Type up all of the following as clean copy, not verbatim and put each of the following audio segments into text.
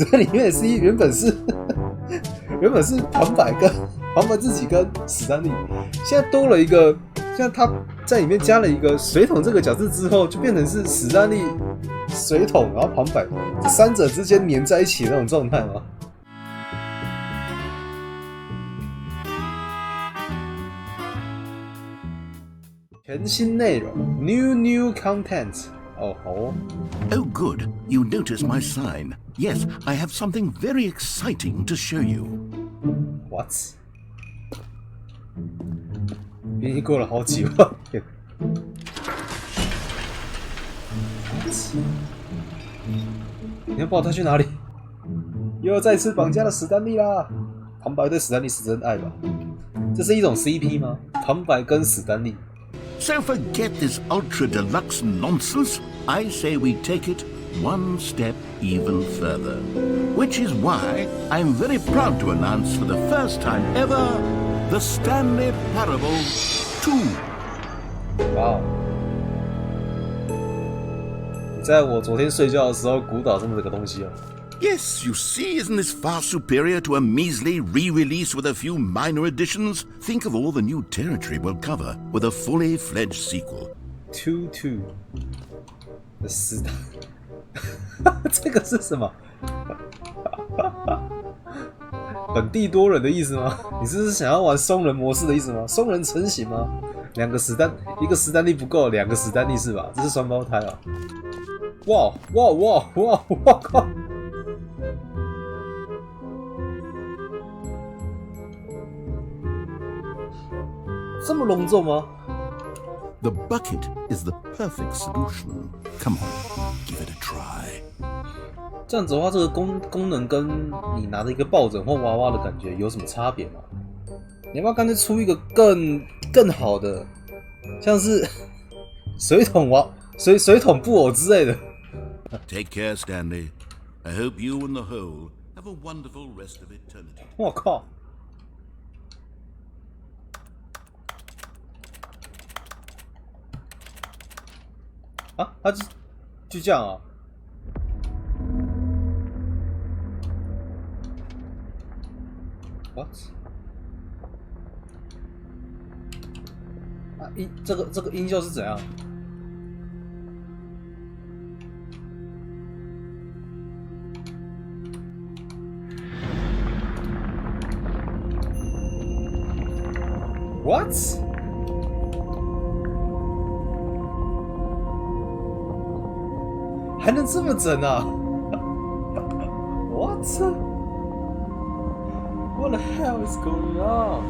这里面的 C 原本是旁白自己跟史丹利，现在多了一个，现在他在里面加了一个水桶这个角色之后，就变成是史丹利、水桶，然后旁白，这三者之间黏在一起的那种状态吗？全新内容 ，new content。哦，好哦。Oh, good. You notice my sign. Yes, I have something very exciting to show you. What? 已经过了好几万遍。你要把我带去哪里？又要再次绑架了史丹利啦！旁白对史丹利是真爱吧？这是一种 CP 吗？旁白跟史丹利。So forget this ultra deluxe nonsense. I say we take it one step even further. Which is why I'm very proud to announce for the first time ever the Stanley Parable 2. 哇哦！你在我昨天睡觉的时候鼓捣这么个东西哦。Yes, you see, isn't this far superior to a measly re-release with a few minor additions? Think of all the new territory we'll cover with a fully fledged sequel. 2 的时代，这个是什么？本地多人的意思吗？你这是想要玩双人模式的意思吗？双人成型吗？一个史丹利不够，两个史丹利是吧？这是双胞胎啊！哇！我靠！这么隆重吗？ The bucket is the perfect solution. Come on, give it a try. 这样子的话，这个功能跟你拿着一个抱枕或娃娃的感觉有什么差别吗？你要不要干脆出一个更好的，像是水桶布偶之类的？ Take care, Stanley. I hope you and the whole have a wonderful rest of eternity. 我靠！啊，他就这样啊？What？ 啊，这个音效是怎样？ What？ 还能这么整啊 ？What？ What the hell is going on？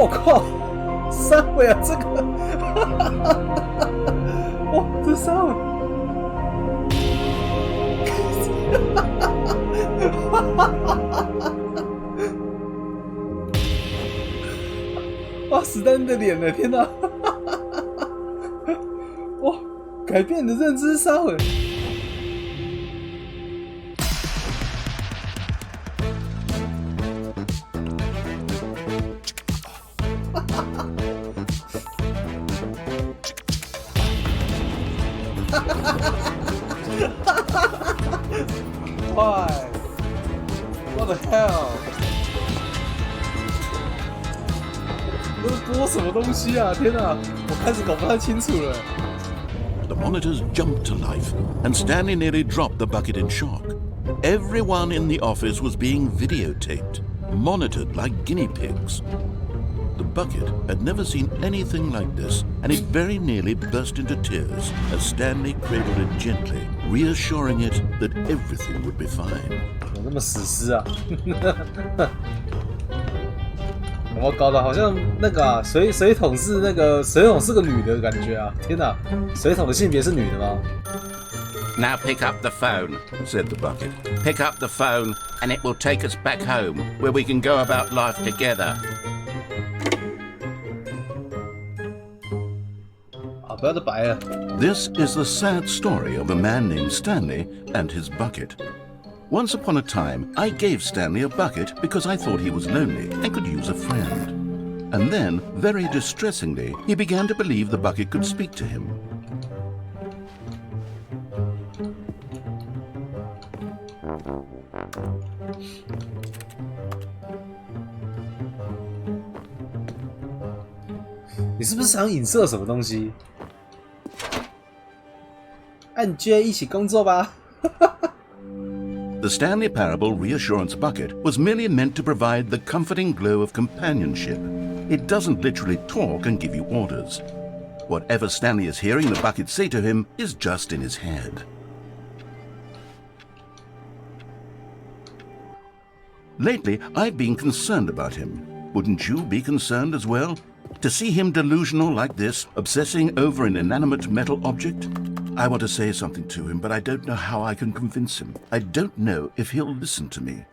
我靠，三尾啊，这个，哇，这三尾，哇，史丹利的脸呢？天哪，哇，改变你的认知，三尾。Why? What the hell? 这是播什么东西啊？天哪，我开始搞不太清楚了。The monitors jumped to life, and Stanley nearly dropped the bucket in shock. Everyone in the office was being videotaped, monitored like guinea pigs. The bucket had never seen anything like this, and it very nearly burst into tears as Stanley cradled it gently, reassuring it that everything would be fine. 有那么史诗啊？我搞得好像那个啊，水桶是个女的感觉啊！天哪，水桶的性别是女的吗？ Now pick up the phone, said the bucket. Pick up the phone, and it will take us back home, where we can go about life together. 好，不要再白了。This is the sad story of a man named Stanley and his bucket. Once upon a time, I gave Stanley a bucket because I thought he was lonely and could use a friend. And then, very distressingly, he began to believe the bucket could speak to him. 你是不是想影射什么东西？按 J 一起工作吧。The Stanley Parable reassurance bucket was merely meant to provide the comforting glow of companionship. It doesn't literally talk and give you orders. Whatever Stanley is hearing the bucket say to him is just in his head. Lately, I've been concerned about him. Wouldn't you be concerned as well? To see him delusional like this, obsessing over an inanimate metal object? I want to say something to him, but I don't know how I can convince him. I don't know if he'll listen to me.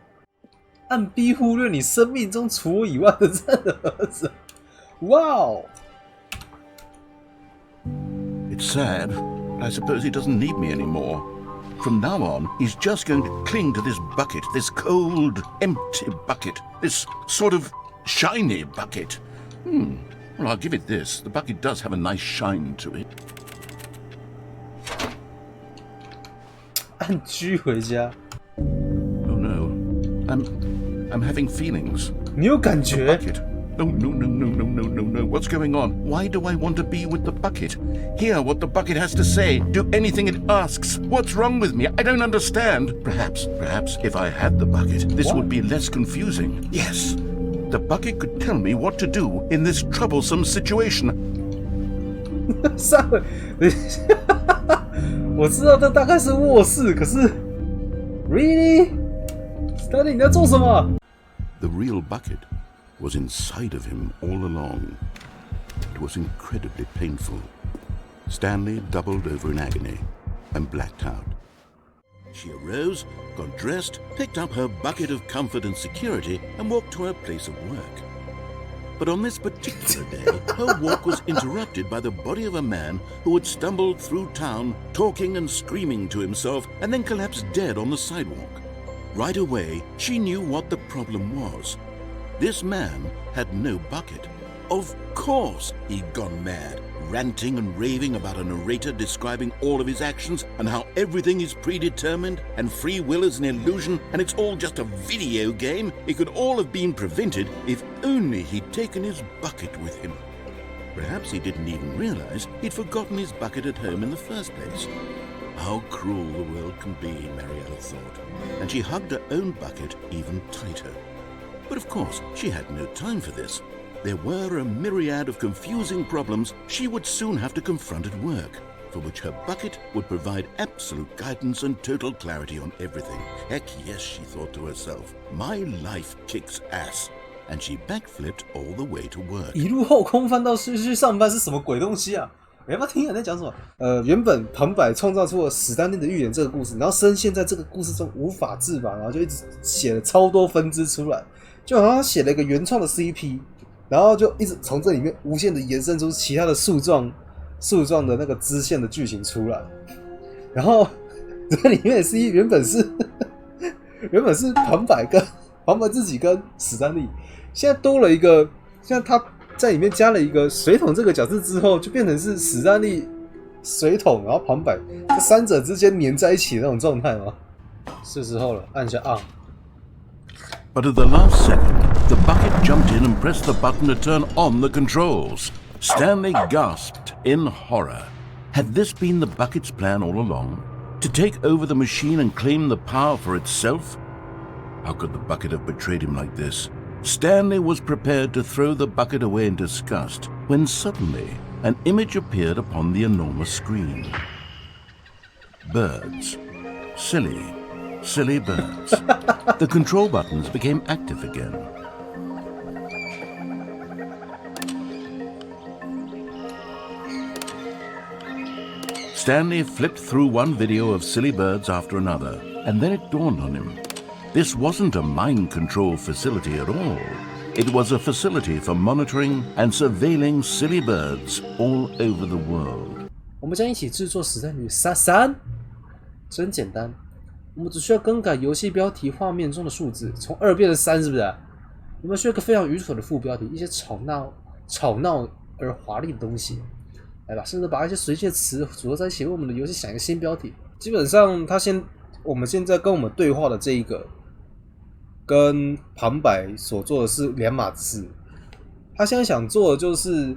按 B 忽略你生命中除我以外的任何人。哇哦！ It's sad. I suppose he doesn't need me anymore. From now on, he's just going to cling to this bucket, this cold, empty bucket, this sort of shiny bucket. Well, I'll give it this. The bucket does have a nice shine to it. 按 G 回家。 Oh no. I'm having feelings. 你有感觉？ Bucket. No. What's going on? Why do I want to be with the bucket? Hear what the bucket has to say. Do anything it asks. What's wrong with me? I don't understand. Perhaps if I had the bucket, this would be less confusing. Yes. The bucket could tell me what to do in this troublesome situation. 上回，等一下，我知道这大概是卧室，可是 ，Really？ Stanley 你在做什么？ The real bucket was inside of him all along. It was incredibly painful. Stanley doubled over in agony and blacked out. She arose, got dressed, picked up her bucket of comfort and security, and walked to her place of work. But on this particular day, her walk was interrupted by the body of a man who had stumbled through town, talking and screaming to himself, and then collapsed dead on the sidewalk. Right away, she knew what the problem was. This man had no bucket. Of course, he'd gone mad, ranting and raving about a narrator describing all of his actions and how everything is predetermined and free will is an illusion and it's all just a video game. It could all have been prevented if only he'd taken his bucket with him. Perhaps he didn't even realize he'd forgotten his bucket at home in the first place. How cruel the world can be, Mariella thought, and she hugged her own bucket even tighter. But of course, she had no time for this. There were a myriad of confusing problems she would soon have to confront at work, for which her bucket would provide absolute guidance and total clarity on everything. Heck yes, she thought to herself, my life kicks ass. And she backflipped all the way to work. 一路后空翻到去上班是什么鬼东西啊？你要不要听人在讲什么？原本旁白创造出了史丹利的寓言这个故事，然后深陷在这个故事中无法自拔，然后就一直写了超多分支出来，就好像他写了一个原创的 CP。然后就一直从这里面无限的延伸出其他的树状的那个支线的剧情出来，然后这里面的 CP 原本是旁白自己跟史丹利，现在多了一个，现在他在里面加了一个水桶这个角色之后，就变成是史丹利、水桶，然后旁白这三者之间粘在一起的那种状态吗？是时候了，按下 on。 But at the last second, the bucket jumped in and pressed the button to turn on the controls. Stanley gasped in horror. Had this been the bucket's plan all along? To take over the machine and claim the power for itself? How could the bucket have betrayed him like this? Stanley was prepared to throw the bucket away in disgust when suddenly an image appeared upon the enormous screen. Birds. Silly birds. The control buttons became active again. Stanley flipped through one video of silly birds after another, and then it dawned on him. This wasn't a mind control facility at all. It was a facility for monitoring and surveilling silly birds all over the world. 我们将一起制作史丹利3，真简单，我们只需要更改游戏标题画面中的数字，从2变成3，是不是？我们需要一个非常愚蠢的副标题，一些吵闹而华丽的东西，来吧，甚至把一些随机的词组合在一起，为我们的游戏想一个新标题。基本上，我们现在跟我们对话的这一个，跟旁白所做的是两码子事。他现在想做的就是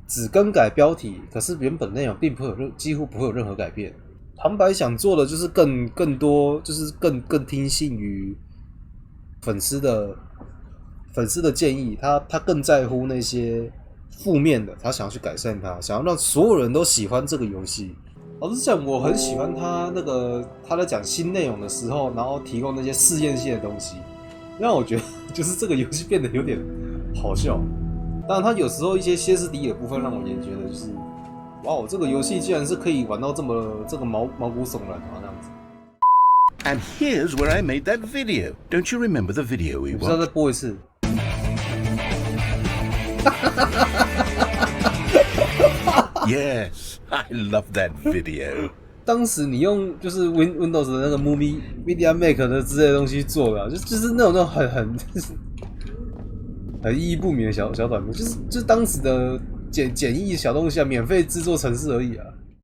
只更改标题，可是原本内容并不会有几乎不会有任何改变。旁白想做的就是更多，就是更听信于粉丝的建议，他更在乎那些负面的，他想要去改善它，想要让所有人都喜欢这个游戏。老实讲，我很喜欢他在讲新内容的时候，然后提供那些试验性的东西，让我觉得就是这个游戏变得有点好笑。当然，他有时候一些歇斯底里的部分让我也觉得就是，哇，这个游戏竟然是可以玩到这个毛骨悚然啊那样子。And here's where I made that video. Don't you remember the video we watched? 不知道再播一次。Yes, I love that video. 当时你用就是 Windows 的那个 Media Maker 的之类的东西做的，就是那种很意义不明的小短片，就是当时的简易小东西啊，免费制作程式而已啊。